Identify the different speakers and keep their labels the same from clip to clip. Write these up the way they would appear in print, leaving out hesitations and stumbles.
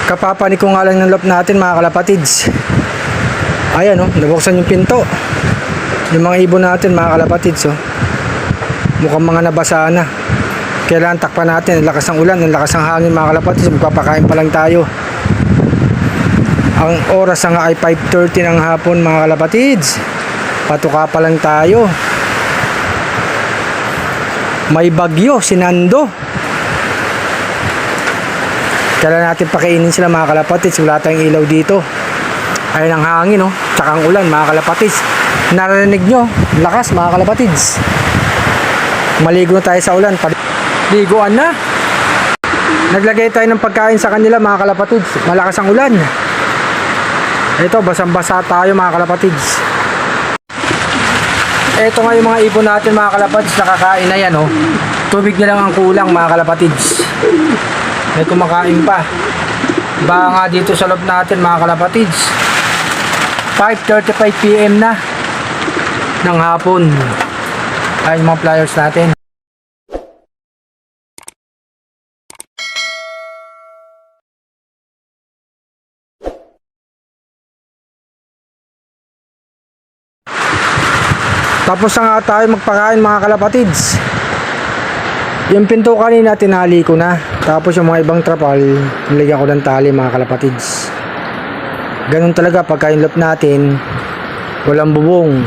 Speaker 1: Kapapanik ko nga lang ng loop natin mga kalapatids. Ayan oh, nabuksan yung pinto. Yung mga ibon natin mga kalapatids oh. Mukhang mga nabasa na. Kailangan takpan natin. Ang lakas ng ulan, ang lakas ng hangin mga kalapatids. Magpapakain pa lang tayo. Ang oras nga ay 5:30 ng hapon mga kalapatids. Patuka pa lang tayo. May bagyo, sinando. Kailangan natin pakainin sila mga kalapatids. Wala tayong ilaw dito. Ayun ang hangin oh. Tsaka ang ulan mga kalapatids. Narinig nyo, lakas mga kalapatids. Maligo na tayo sa ulan. Liguan na. Naglagay tayo ng pagkain sa kanila mga kalapatids. Malakas ang ulan. Ito, basang-basa tayo mga kalapatids. Ito nga yung mga ibon natin mga kalapatids. Nakakain na yan oh. Tubig na lang ang kulang mga kalapatids. May kumakain pa. Baka nga dito sa loob natin mga kalapatids. 5:35 PM na ng hapon. Ay mga flyers natin. Tapos na nga tayo magpakain mga kalapatids. Yung pinto kanina tinali ko na. Tapos yung mga ibang trapal nilagyan ko ng tali mga kalapatids. Ganun talaga pagka yung loop natin walang bubong.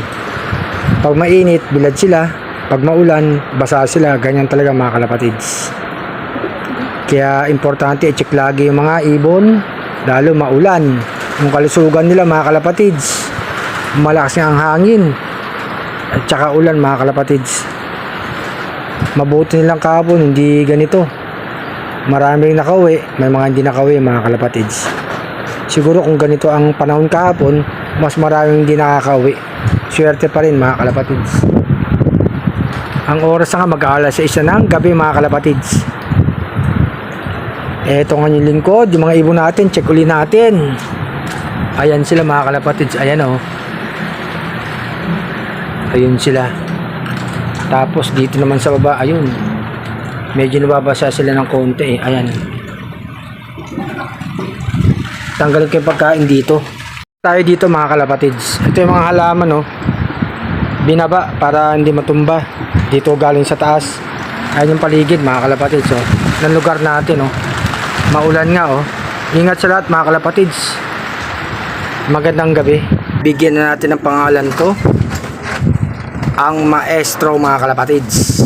Speaker 1: Pag mainit bilad sila. Pag maulan basa sila. Ganyan talaga mga kalapatids. Kaya importante i-check lagi yung mga ibon. Lalo maulan. Yung kalusugan nila mga kalapatids. Malakas nga ang hangin. At saka ulan mga kalapatids. Mabuti nilang kahapon hindi ganito. Maraming nakauwi, may mga hindi nakauwi mga kalapatids. Siguro kung ganito ang panahon kahapon, mas maraming hindi nakakauwi. Swerte pa rin mga kalapatids. Ang oras nga mag-aalas 6 ng gabi mga kalapatids. Eto nga yung lingkod, yung mga ibon natin, check uli natin. Ayan sila mga kalapatids, ayan oh. Ayun sila. Tapos dito naman sa baba, ayun. Medyo nababasa sila ng konti eh. Ayan. Tanggalin ko yung pagkain dito. Tayo dito mga kalapatids. Ito yung mga halaman oh. Binaba para hindi matumba. Dito galing sa taas. Ayan yung paligid mga kalapatids oh. Ng lugar natin oh. Maulan nga oh. Ingat sa lahat mga kalapatids. Magandang gabi. Bigyan na natin ng pangalan to. Ang maestro mga kalapatids.